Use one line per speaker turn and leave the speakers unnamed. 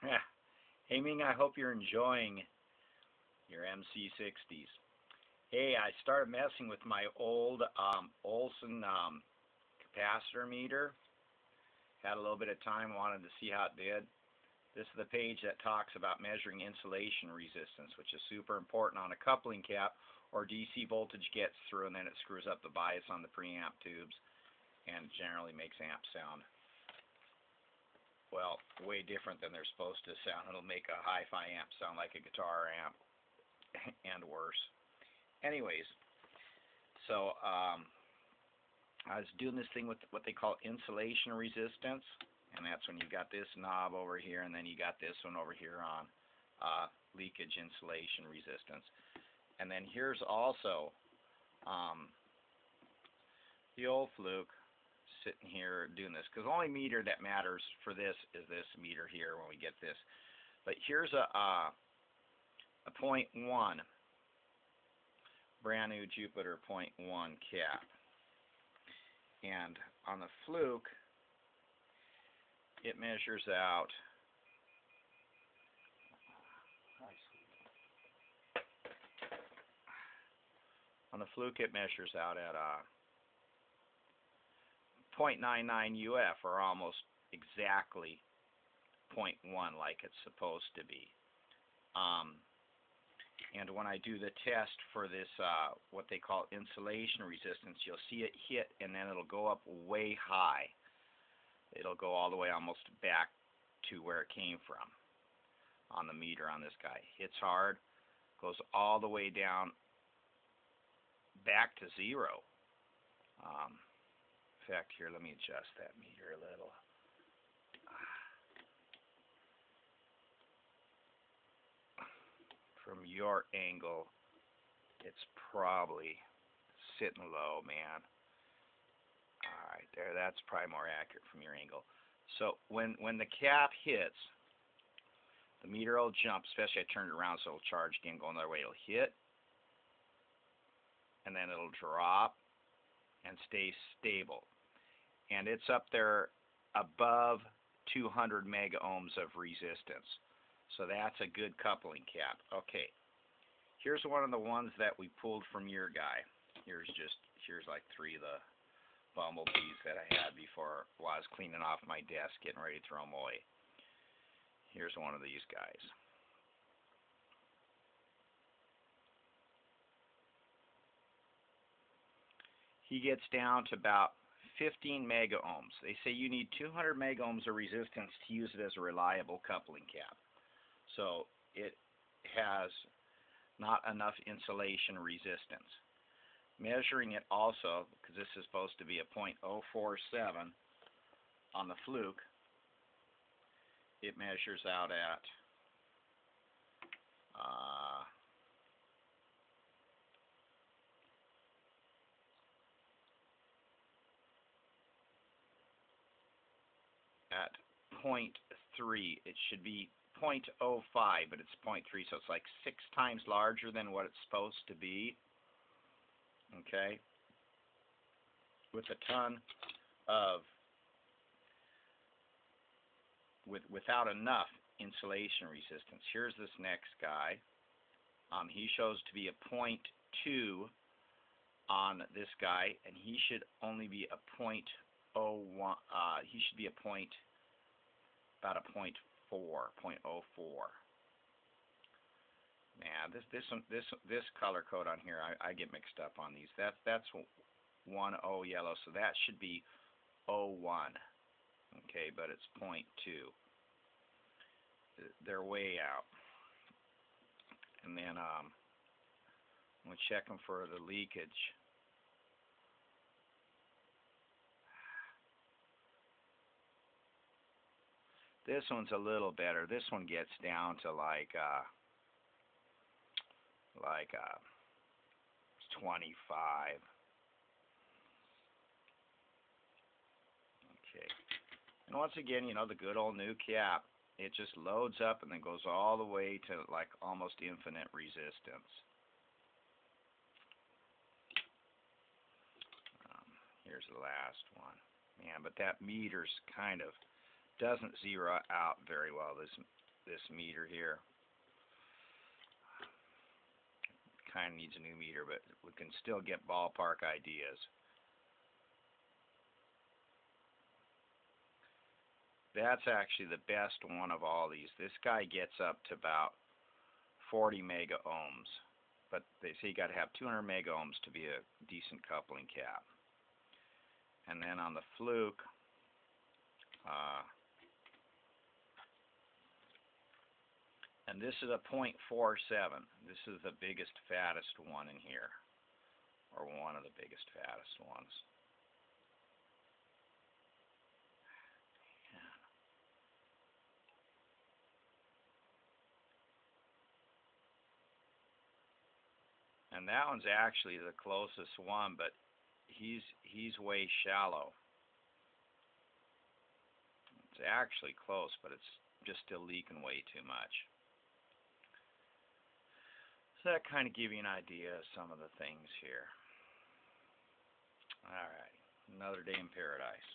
Hey Ming, I hope you're enjoying your MC60s. Hey, I started messing with my old Olsen capacitor meter. Had a little bit of time, wanted to see how it did. This is the page that talks about measuring insulation resistance, which is super important on a coupling cap, or DC voltage gets through and then it screws up the bias on the preamp tubes and generally makes amps sound, well, way different than they're supposed to sound. It'll make a hi-fi amp sound like a guitar amp and worse. Anyways, so I was doing this thing with what they call insulation resistance, and that's when you got this knob over here and then you got this one over here on leakage insulation resistance. And then here's also the old fluke sitting here doing this, because the only meter that matters for this is this meter here when we get this. But here's a 0.1 brand new Jupiter 0.1 cap, and on the fluke it measures out at 0.99 UF, or almost exactly 0.1 like it's supposed to be. And when I do the test for this, what they call insulation resistance, you'll see it hit and then it'll go up way high. It'll go all the way almost back to where it came from on the meter on this guy. Hits hard, goes all the way down back to zero. In fact, here, let me adjust that meter a little. From your angle, it's probably sitting low, man. Alright, there, that's probably more accurate from your angle. So when the cap hits, the meter will jump, especially I turned it around so it'll charge again, go another way. It'll hit, and then it'll drop and stay stable. And it's up there above 200 mega ohms of resistance. So that's a good coupling cap. Okay, here's one of the ones that we pulled from your guy. Here's like 3 of the bumblebees that I had before while I was cleaning off my desk, getting ready to throw them away. Here's one of these guys. He gets down to about 15 mega ohms. They say you need 200 mega ohms of resistance to use it as a reliable coupling cap. So it has not enough insulation resistance. Measuring it also, because this is supposed to be a 0.047 on the fluke, it measures out at at 0.3. It should be 0.05, but it's 0.3, so it's like 6 times larger than what it's supposed to be. Okay, with a ton of without enough insulation resistance. Here's this next guy. He shows to be a 0.2 on this guy, and he should only be a 0.01. He should be about a 0.4, 0.04. Man, this color code on here, I get mixed up on these. That's 10 yellow, so that should be 01. Okay, but it's 0.2. They're way out. And then I'm going to check them for the leakage. This one's a little better. This one gets down to like 25. Okay. And once again, you know, the good old new cap, it just loads up and then goes all the way to like almost infinite resistance. Here's the last one. Man, but that meter's kind of doesn't zero out very well. This this meter here. Kind of needs a new meter, but we can still get ballpark ideas. That's actually the best one of all these. This guy gets up to about 40 mega ohms, but they say you got to have 200 mega ohms to be a decent coupling cap. And then on the Fluke, and this is a 0.47. This is the biggest, fattest one in here, or one of the biggest, fattest ones. And that one's actually the closest one, but he's way shallow. It's actually close, but it's just still leaking way too much. So that kind of gives you an idea of some of the things here. All right, another day in paradise.